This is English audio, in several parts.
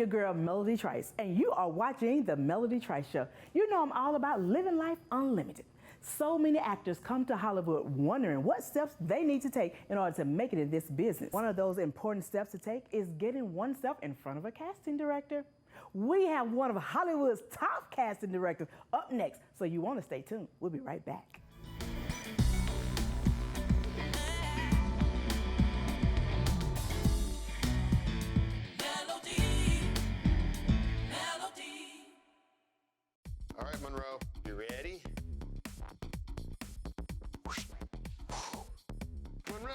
your girl, Melody Trice, and you are watching The Melody Trice Show. You know I'm all about living life unlimited. So many actors come to Hollywood wondering what steps they need to take in order to make it in this business. One of those important steps to take is getting oneself in front of a casting director. We have one of Hollywood's top casting directors up next, so you want to stay tuned. We'll be right back. All right, Monroe, you ready? Monroe!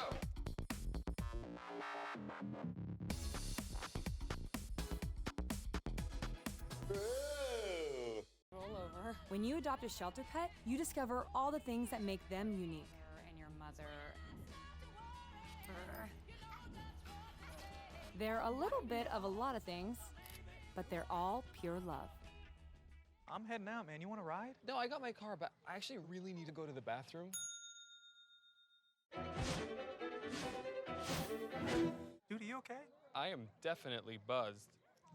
Ooh. Roll over. When you adopt a shelter pet, you discover all the things that make them unique. And your mother. They're a little bit of a lot of things, but they're all pure love. I'm heading out, man. You want to ride? No, I got my car, but I actually really need to go to the bathroom. Dude, are you okay? I am definitely buzzed.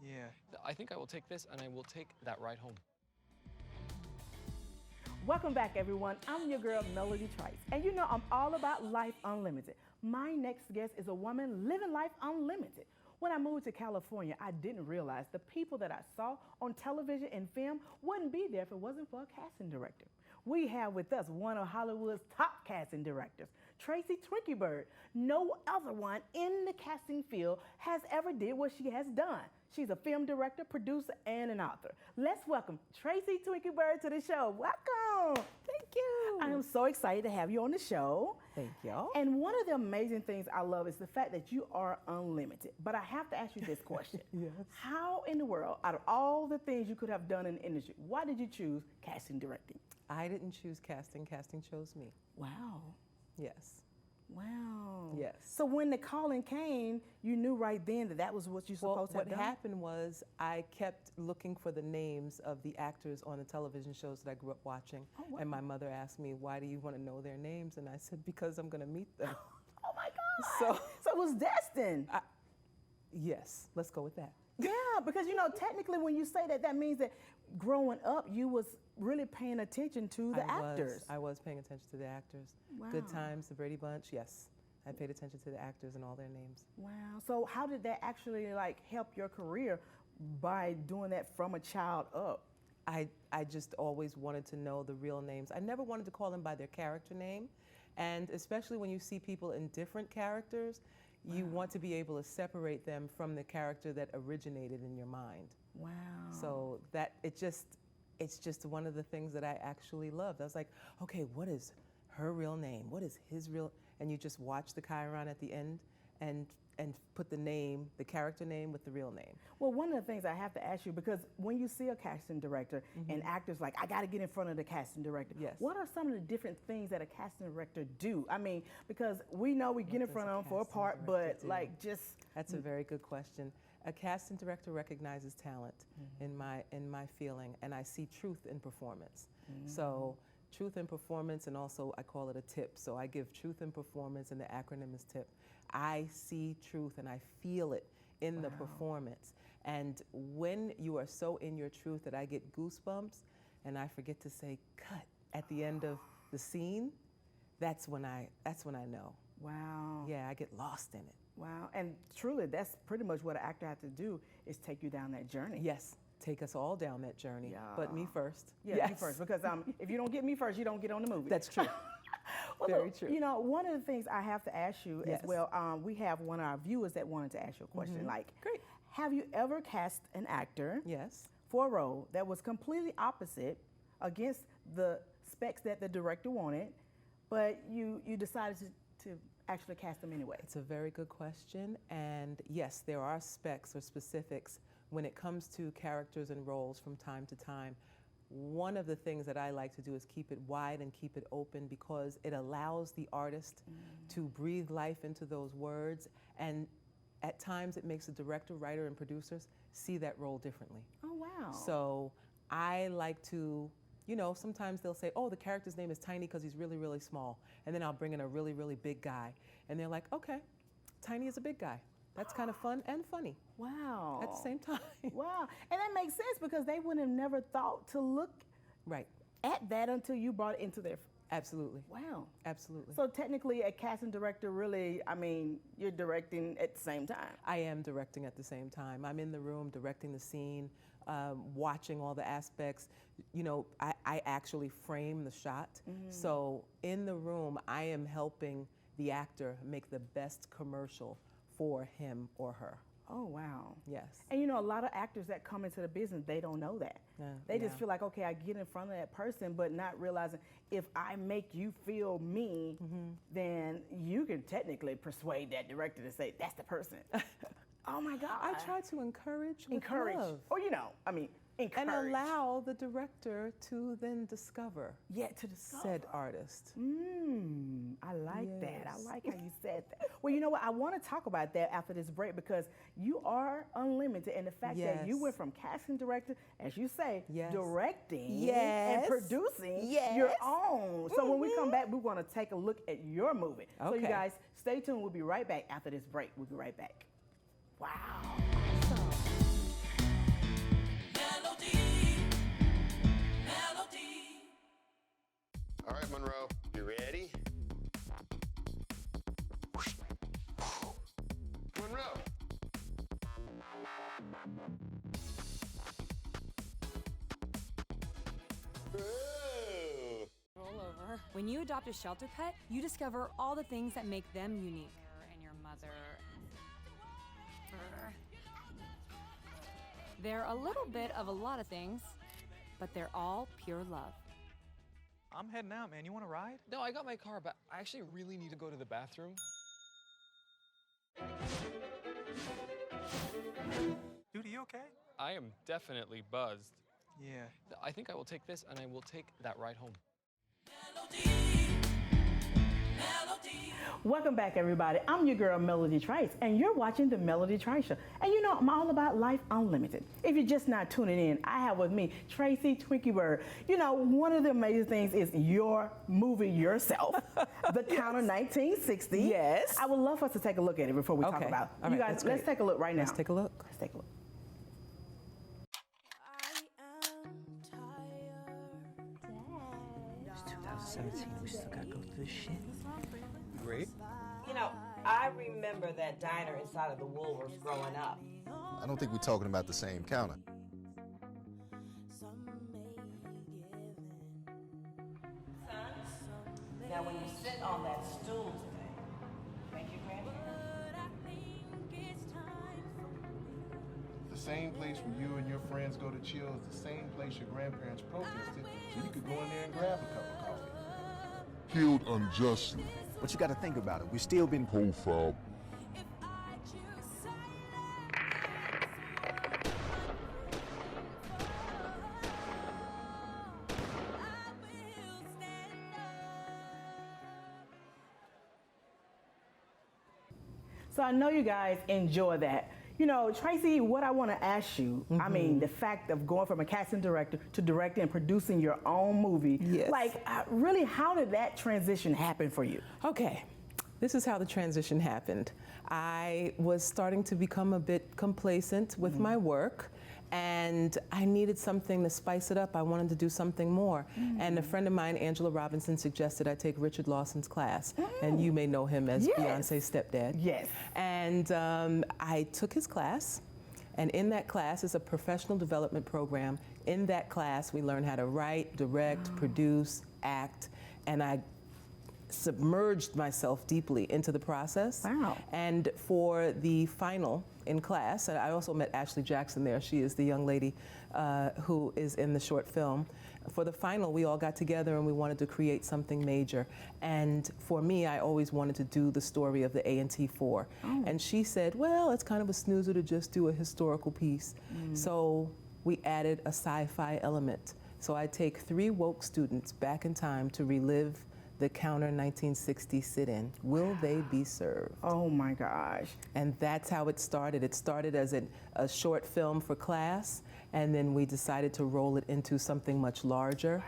Yeah. I think I will take this, and I will take that ride home. Welcome back, everyone. I'm your girl, Melody Trice, and you know I'm all about life unlimited. My next guest is a woman living life unlimited. When I moved to California, I didn't realize the people that I saw on television and film wouldn't be there if it wasn't for a casting director. We have with us one of Hollywood's top casting directors, Tracy Twinkie Byrd. No other one in the casting field has ever did what she has done. She's a film director, producer, and an author. Let's welcome Tracy Twinkie Byrd to the show. Welcome. Thank you. I am so excited to have you on the show. Thank you. And one of the amazing things I love is the fact that you are unlimited. But I have to ask you this question. Yes. How in the world, out of all the things you could have done in the industry, why did you choose casting directing? I didn't choose casting. Casting chose me. Wow. Yes. Wow. Yes. So when the calling came, you knew right then that that was what you're supposed to have done? What happened was I kept looking for the names of the actors on the television shows that I grew up watching. Oh, wow. And my mother asked me, why do you want to know their names? And I said, because I'm going to meet them. Oh my God. So it was destined. Yes, let's go with that. Yeah, because you know, technically when you say that, that means that growing up, you was really paying attention to the actors. I was paying attention to the actors. Wow. Good Times, the Brady Bunch, yes. I paid attention to the actors and all their names. Wow. So how did that actually like help your career by doing that from a child up? I just always wanted to know the real names. I never wanted to call them by their character name. And especially when you see people in different characters, you want to be able to separate them from the character that originated in your mind. Wow. So that it's just one of the things that I actually loved. I was like, okay, what is her real name? What is his real? And you just watch the chyron at the end and put the name, the character name with the real name. Well, one of the things I have to ask you, because when you see a casting director and actors like, I got to get in front of the casting director. Yes. What are some of the different things that a casting director do? I mean, because we know we get in front of them for a part, but like just. That's a very good question. A casting director recognizes talent in my feeling, and I see truth in performance. So truth in performance, and also I call it a tip. So I give truth in performance, and the acronym is TIP. I see truth and I feel it in the performance. And when you are so in your truth that I get goosebumps and I forget to say cut at the end of the scene, that's when I know. Wow. Yeah, I get lost in it. Wow. And truly, that's pretty much what an actor has to do, is take you down that journey. Yes. Take us all down that journey, but me first. Yeah, yes. me first, because if you don't get me first, you don't get on the movie. That's true. Well, Very look, true. You know, one of the things I have to ask you Yes. as well, we have one of our viewers that wanted to ask you a question. Like, Great. have you ever cast an actor Yes. for a role that was completely opposite against the specs that the director wanted, but you decided to actually cast them anyway? It's a very good question, and yes, there are specs or specifics when it comes to characters and roles from time to time. One of the things that I like to do is keep it wide and keep it open, because it allows the artist to breathe life into those words, and at times it makes the director, writer, and producers see that role differently. Oh, wow. So I like to, you know, sometimes they'll say, oh, the character's name is Tiny because he's really, really small. And then I'll bring in a really, really big guy. And they're like, okay, Tiny is a big guy. That's kind of fun and funny Wow. at the same time. Wow. And that makes sense because they would have never thought to look Right. at that until you brought it into their. Absolutely. Wow. Absolutely. So technically, a casting director really, I mean, you're directing at the same time. I am directing at the same time. I'm in the room directing the scene, watching all the aspects. You know, I actually frame the shot. So in the room, I am helping the actor make the best commercial for him or her. Oh, wow. Yes. And you know, a lot of actors that come into the business, they don't know that. Yeah, They just yeah. feel like, okay, I get in front of that person, but not realizing if I make you feel me, then you can technically persuade that director to say, that's the person. Oh my God. I try to encourage with Encourage. love. Or, you know, I mean, encourage. And allow the director to then discover Yeah, to discover. said artist. I like that. I Yes. like how you said that. Well, you know what? I want to talk about that after this break because you are unlimited, and the fact that you Yes. went from casting director, as you say, Yes. directing and Yes. producing Yes. your own. So when we come back, we're going to take a look at your movie. So you Okay. guys, stay tuned. We'll be right back after this break. We'll be right back. Wow. All right, Monroe, you ready? Monroe. Ooh. Roll over. When you adopt a shelter pet, you discover all the things that make them unique. And your mother. They're a little bit of a lot of things, but they're all pure love. I'm heading out, man. You want to ride? No, I got my car, but I actually really need to go to the bathroom. Dude, are you okay? I am definitely buzzed. Yeah. I think I will take this and I will take that ride home. Welcome back, everybody. I'm your girl, Melody Trice, and you're watching the Melody Trice Show. And you know, I'm all about life unlimited. If you're just not tuning in, I have with me Tracy Twinkie Byrd. You know, one of the amazing things is your movie yourself, The Counter 1960. Yes. I would love for us to take a look at it before we talk Okay. about it. All You right, guys, that's let's great. take a look right now. Let's take a look. Let's take a look. It's 2017, we still gotta go through this shit. Great. You know, I remember that diner inside of the Woolworths growing up. I don't think we're talking about the same counter. Now, when you sit on that stool today, thank you, grandparents. The same place where you and your friends go to chill is the same place your grandparents protested, so you could go in there and grab a cup of coffee. Killed unjustly. But you got to think about it. We've still been Profiled. So I know you guys enjoy that. You know, Tracy, what I want to ask you, I mean, the fact of going from a casting director to directing and producing your own movie, Yes. like, really, how did that transition happen for you? Okay, this is how the transition happened. I was starting to become a bit complacent with my work, and I needed something to spice it up. I wanted to do something more. And a friend of mine, Angela Robinson, suggested I take Richard Lawson's class, and you may know him as Yes. Beyonce's stepdad. Yes. And I took his class, and in that class is a professional development program. In that class, we learn how to write, direct, produce, act, and I submerged myself deeply into the process. Wow. And for the final in class, and I also met Ashley Jackson there. She is the young lady who is in the short film. For the final, we all got together and we wanted to create something major. And for me, I always wanted to do the story of the A&T 4. And she said, well, it's kind of a snoozer to just do a historical piece. So we added a sci-fi element. So I take 3 woke students back in time to relive the Counter 1960 sit-in. Will they be served? Oh my gosh. And that's how it started. It started as a short film for class, and then we decided to roll it into something much larger.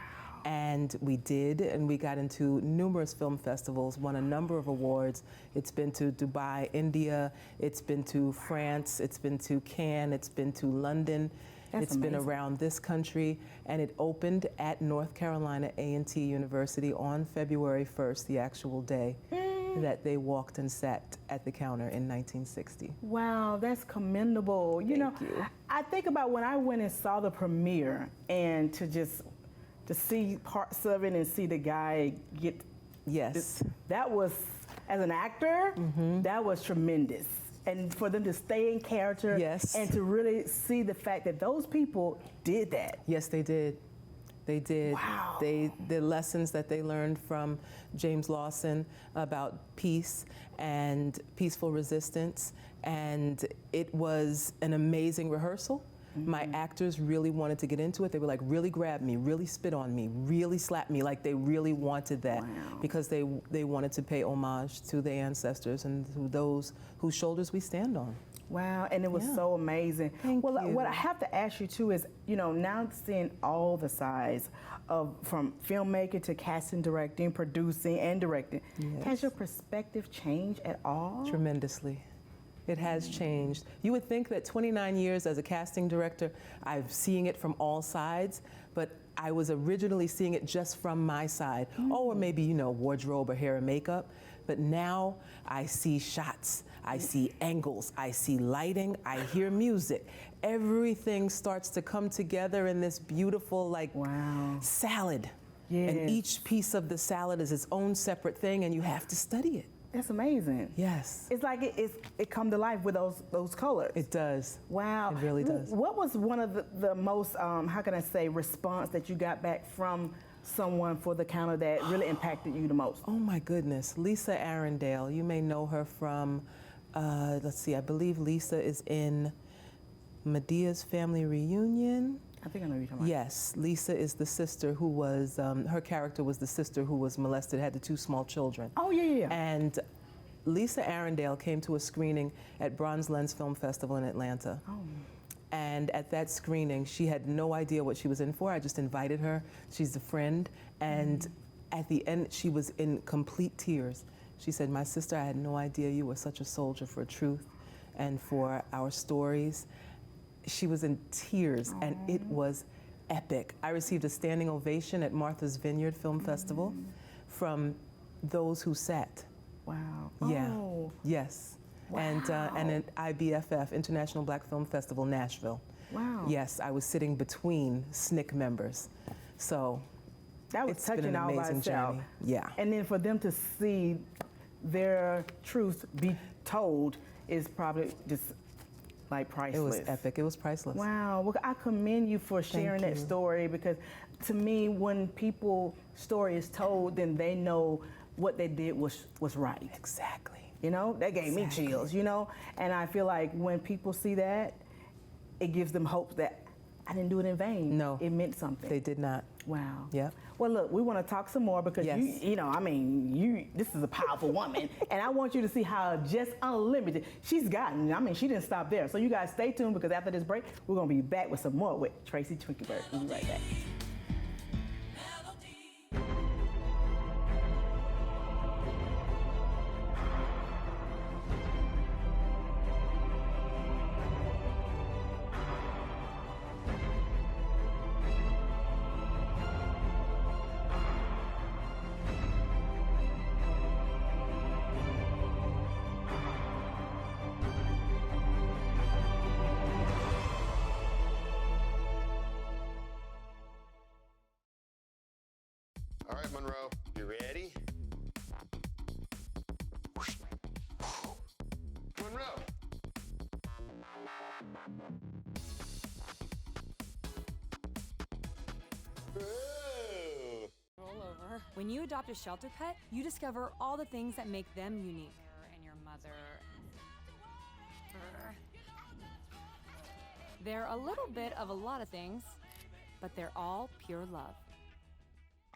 And we did, and we got into numerous film festivals, won a number of awards. It's been to Dubai, India, it's been to France, it's been to Cannes, it's been to London. It's been around this country, and it opened at North Carolina A&T University on February 1st, the actual day that they walked and sat at the counter in 1960. Wow, that's commendable. Thank you. I think about when I went and saw the premiere, and to see parts of it and see the guy get. Yes. That was, as an actor, that was tremendous. And for them to stay in character, yes, and to really see the fact that those people did that. Yes, they did. They did. Wow. The lessons that they learned from James Lawson about peace and peaceful resistance, and it was an amazing rehearsal. My actors really wanted to get into it. They were like, really grab me, really spit on me, really slap me, like they really wanted that. Wow. Because they wanted to pay homage to their ancestors and to those whose shoulders we stand on. Wow, and it was so amazing. Thank you. What I have to ask you too is, now seeing all the sides of from filmmaking to casting, directing, producing, and directing, has your perspective changed at all? Tremendously. It has changed. You would think that 29 years as a casting director, I'm seeing it from all sides, but I was originally seeing it just from my side. Or maybe, wardrobe or hair and makeup. But now I see shots, I see angles, I see lighting, I hear music. Everything starts to come together in this beautiful, salad. Yes. And each piece of the salad is its own separate thing, and you have to study it. That's amazing. Yes. It's like it come to life with those colors. It does. Wow. It really does. What was one of the most, how can I say, response that you got back from someone for the counter that really impacted you the most? Oh my goodness, Lisa Arundale. You may know her from, let's see, I believe Lisa is in Medea's Family Reunion. I think I know who you're talking about. Yes, Lisa is the sister who was, her character was the sister who was molested, had the 2 small children. Oh, yeah. And Lisa Arundale came to a screening at Bronze Lens Film Festival in Atlanta. Oh. And at that screening, she had no idea what she was in for. I just invited her. She's a friend. And at the end, she was in complete tears. She said, "My sister, I had no idea you were such a soldier for truth and for our stories." She was in tears, and it was epic. I received a standing ovation at Martha's Vineyard Film Festival from those who sat. Wow. Yeah. Oh. Yes. Wow. And at IBFF, International Black Film Festival, Nashville. Wow. Yes, I was sitting between SNCC members. So that was it's touching been an all by amazing itself. journey. Yeah. And then for them to see their truth be told is probably just priceless. It was epic. It was priceless. Wow. Well, I commend you for sharing that story, because to me, when people's story is told, then they know what they did was right. Exactly. That gave me chills, And I feel like when people see that, it gives them hope that I didn't do it in vain. No. It meant something. They did not. Wow. Yeah. Well, look, we want to talk some more because Yes. this is a powerful woman, and I want you to see how just unlimited she's gotten. She didn't stop there. So you guys stay tuned, because after this break, we're going to be back with some more with Tracy Twinkie Byrd. We'll be right back. All right, Monroe, you ready? Monroe! Roll over. When you adopt a shelter pet, you discover all the things that make them unique. And your mother. They're a little bit of a lot of things, but they're all pure love.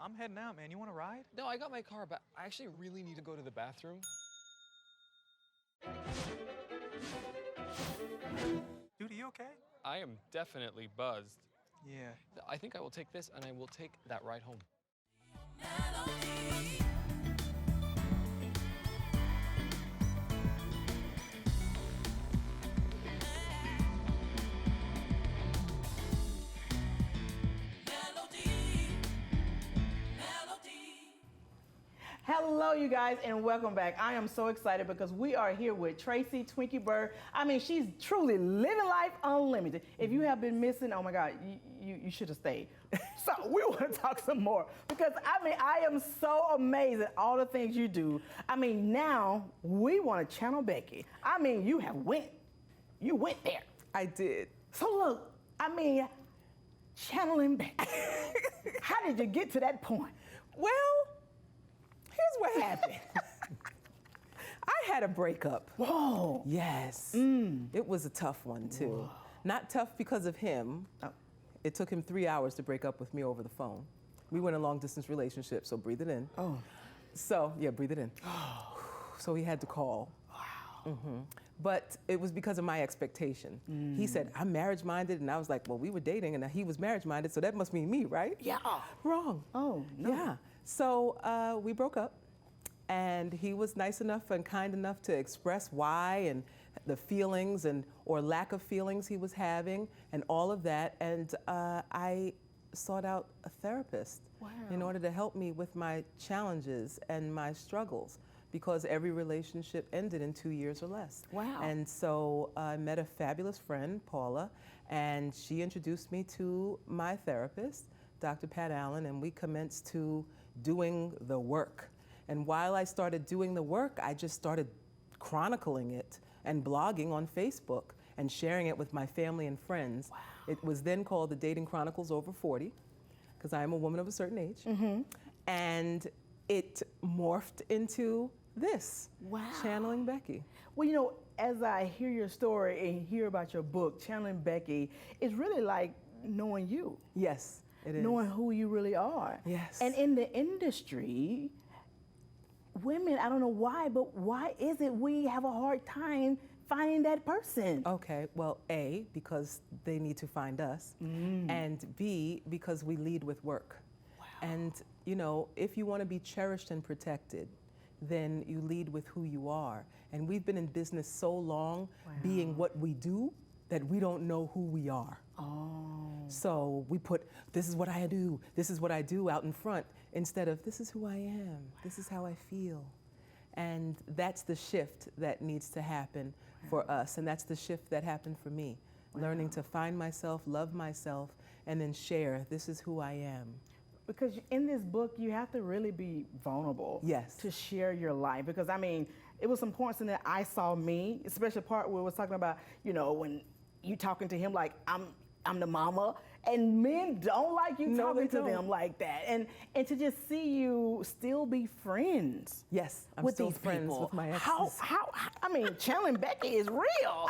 I'm heading out, man. You want to ride? No, I got my car, but I actually really need to go to the bathroom. Dude, are you okay? I am definitely buzzed. Yeah. I think I will take this and I will take that ride home. Hello, you guys, and welcome back. I am so excited because we are here with Tracy Twinkie Byrd. I mean, she's truly living life unlimited. If you have been missing, oh my God, you should have stayed. So we want to talk some more because, I mean, I am so amazed at all the things you do. I mean, now we want to channel Becky. I mean, you went there. I did. So look, I mean, channeling Becky. How did you get to that point? Well, here's what happened. I had a breakup. Whoa. Yes. It was a tough one, too. Whoa. Not tough because of him. Oh. It took him 3 hours to break up with me over the phone. We were in a long-distance relationship, so breathe it in. Oh. So, yeah, breathe it in. So he had to call. Wow. But it was because of my expectation. He said, I'm marriage-minded, and I was like, well, we were dating, and he was marriage-minded, so that must mean me, right? Yeah. Wrong. Oh, no. Yeah. So we broke up, and he was nice enough and kind enough to express why and the feelings or lack of feelings he was having and all of that. And I sought out a therapist in order to help me with my challenges and my struggles, because every relationship ended in 2 years or less. Wow. And so I met a fabulous friend, Paula, and she introduced me to my therapist, Dr. Pat Allen, and we commenced to doing the work. And while I started doing the work, I just started chronicling it and blogging on Facebook and sharing it with my family and friends. Wow. It was then called the Dating Chronicles Over 40, because I am a woman of a certain age. And it morphed into this, Channeling Becky. Well, you know, as I hear your story and hear about your book, Channeling Becky, it's really like knowing you. Yes, it is. Knowing who you really are. Yes. And in the industry, women, I don't know why, but why is it we have a hard time finding that person? Okay, well, A, because they need to find us, and B, because we lead with work. Wow. And, you know, if you want to be cherished and protected, then you lead with who you are. And we've been in business so long being what we do that we don't know who we are. So we put, this is what I do out in front, instead of this is who I am, this is how I feel. And that's the shift that needs to happen for us, and that's the shift that happened for me. Learning to find myself, love myself, and then share, this is who I am. Because in this book, you have to really be vulnerable. Yes. To share your life. Because, I mean, it was some points in there I saw me, especially the part where it was talking about, you know, when you talking to him like, I'm the mama, and men don't like you talking to them like that. And to just see you still be friends. Yes, I'm with still these friends people. with my exes. How I mean, channeling Becky is real.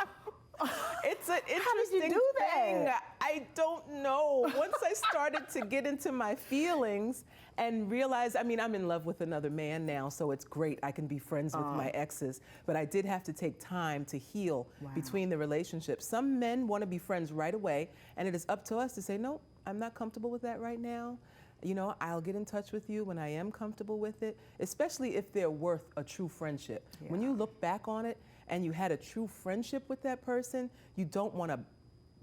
It's an interesting How did you do thing. that? I don't know. Once I started to get into my feelings and realize, I mean, I'm in love with another man now, so it's great. I can be friends with my exes, but I did have to take time to heal between the relationships. Some men want to be friends right away, and it is up to us to say, no, I'm not comfortable with that right now. You know, I'll get in touch with you when I am comfortable with it, especially if they're worth a true friendship. When you look back on it and you had a true friendship with that person, you don't want to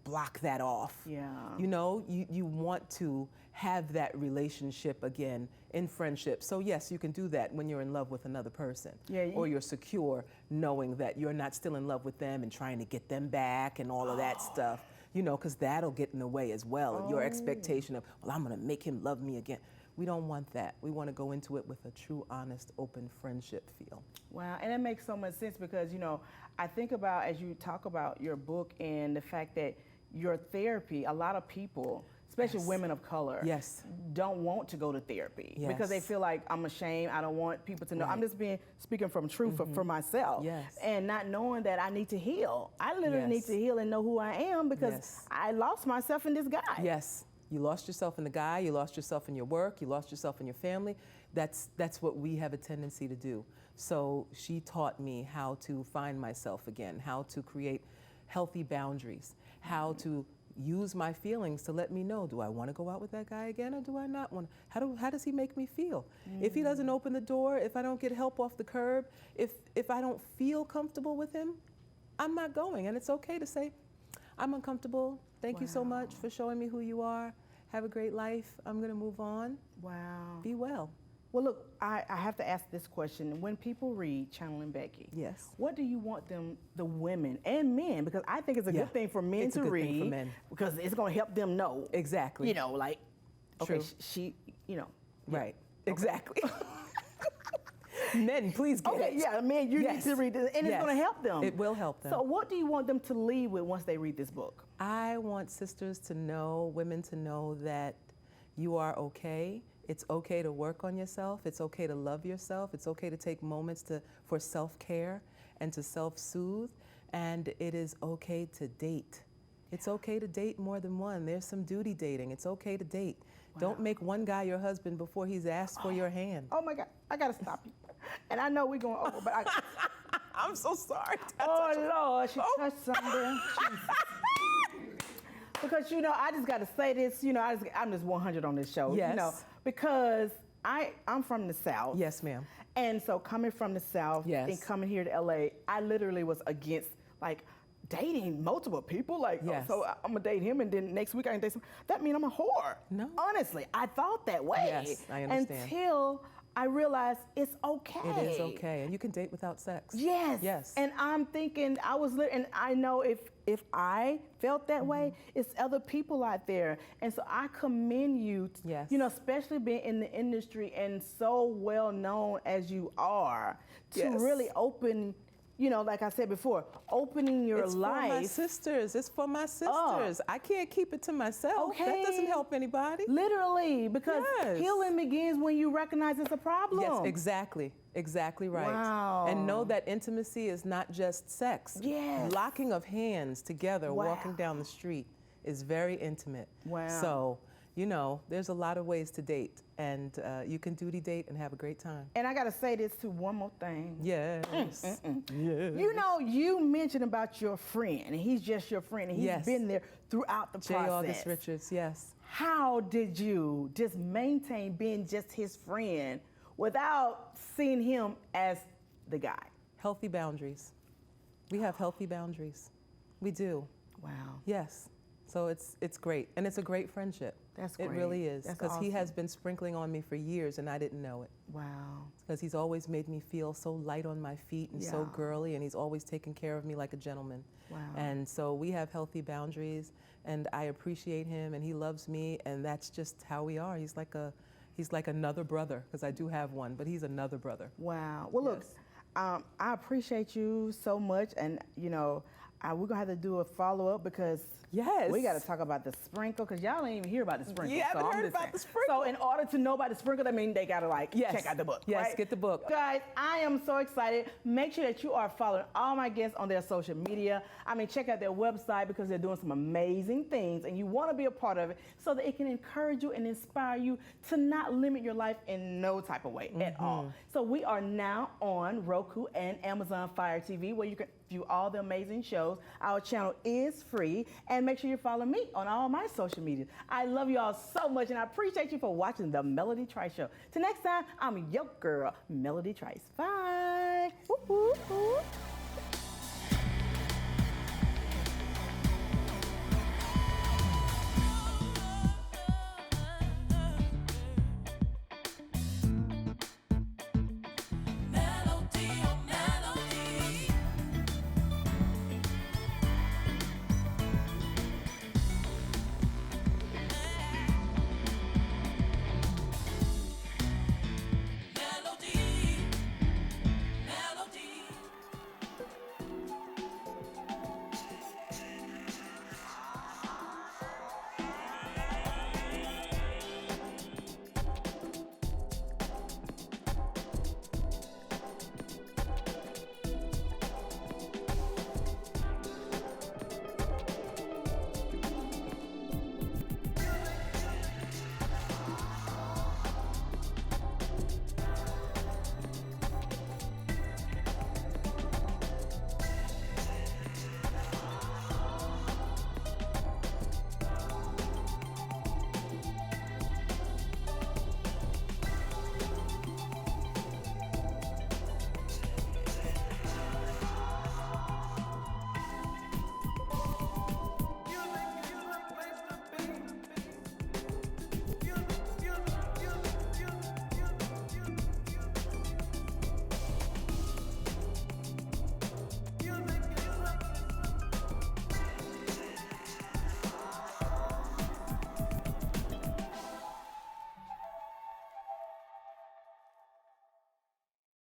block that off. Yeah. You know, you want to have that relationship again in friendship. So yes, you can do that when you're in love with another person. Or you're secure knowing that you're not still in love with them and trying to get them back and all of that stuff. You know, because that'll get in the way as well. Your expectation of, well, I'm going to make him love me again. We don't want that. We want to go into it with a true, honest, open friendship feel. Wow, and it makes so much sense because, you know, I think about, as you talk about your book and the fact that your therapy, a lot of people, especially women of color, don't want to go to therapy because they feel like, I'm ashamed, I don't want people to know. I'm just speaking from truth for myself. And not knowing that I need to heal. I literally need to heal and know who I am because I lost myself in this guy. Yes, you lost yourself in the guy, you lost yourself in your work, you lost yourself in your family. That's what we have a tendency to do. So she taught me how to find myself again, how to create healthy boundaries, how to use my feelings to let me know, do I want to go out with that guy again or do I not want to? How does he make me feel? If he doesn't open the door, if I don't get help off the curb, if I don't feel comfortable with him, I'm not going. And it's okay to say, I'm uncomfortable. Thank you so much for showing me who you are. Have a great life. I'm going to move on. Wow. Be well. Well, look, I have to ask this question. When people read Channeling Becky, yes, what do you want them, the women and men, because I think it's a good thing for men to read, thing for men. Because it's going to help them know. Exactly. You know, like, okay, True. she, you know. Right. Okay. Exactly. Men, please get it. Yeah, men, you need to read this, and it's going to help them. It will help them. So what do you want them to leave with once they read this book? I want sisters to know, women to know that you are okay. It's okay to work on yourself. It's okay to love yourself. It's okay to take moments for self-care and to self-soothe. And it is okay to date. It's okay to date more than one. There's some duty dating. It's okay to date. Wow. Don't make one guy your husband before he's asked for your hand. Oh my God, I gotta stop you. And I know we're going over, but I'm so sorry. Oh Lord, she touched something. Because, you know, I just got to say this, you know, I'm just 100 on this show, yes. You know, because I'm from the South. Yes, ma'am. And so coming from the South and coming here to LA, I literally was against, like, dating multiple people. Like, yes. So I'm going to date him and then next week I can date someone. That means I'm a whore. No. Honestly, I thought that way. Yes, I understand. Until I realized it's okay. It is okay, and you can date without sex. Yes. Yes. And I'm thinking, and I know if I felt that way, it's other people out there. And so I commend you, you know, especially being in the industry and so well known as you are, to really open, you know, like I said before, opening your life. It's for my sisters. It's for my sisters. I can't keep it to myself. Okay. That doesn't help anybody. Literally, because healing begins when you recognize it's a problem. Yes, exactly. Exactly right. Wow. And know that intimacy is not just sex. Yes. Locking of hands together, walking down the street is very intimate. Wow. So, you know, there's a lot of ways to date, and you can duty date and have a great time. And I got to say this too, one more thing. Yes. Yes. You know, you mentioned about your friend, and he's just your friend, and he's been there throughout the process. J. August Richards, yes. How did you just maintain being just his friend without seeing him as the guy? Healthy boundaries. We have healthy boundaries. We do. Wow. Yes. So it's great, and it's a great friendship. That's great. It really is, because awesome. he has been sprinkling on me for years, and I didn't know it. Wow. Because he's always made me feel so light on my feet and so girly, and he's always taken care of me like a gentleman. Wow. And so we have healthy boundaries, and I appreciate him, and he loves me, and that's just how we are. He's like another brother, because I do have one, but he's another brother. Wow. Well, look, I appreciate you so much, and you know, we're gonna have to do a follow-up because we got to talk about the sprinkle, because y'all ain't even hear about the sprinkle. You haven't heard about the sprinkle. So in order to know about the sprinkle, I mean, they got to check out the book. Yes, right? get the book. Guys, I am so excited. Make sure that you are following all my guests on their social media. I mean, check out their website, because they're doing some amazing things, and you want to be a part of it so that it can encourage you and inspire you to not limit your life in no type of way at all. So we are now on Roku and Amazon Fire TV, where you can view all the amazing shows. Our channel is free, and make sure you follow me on all my social media. I love you all so much, and I appreciate you for watching the Melody Trice Show. Till next time, I'm your girl, Melody Trice. Bye. Woo, woo, woo.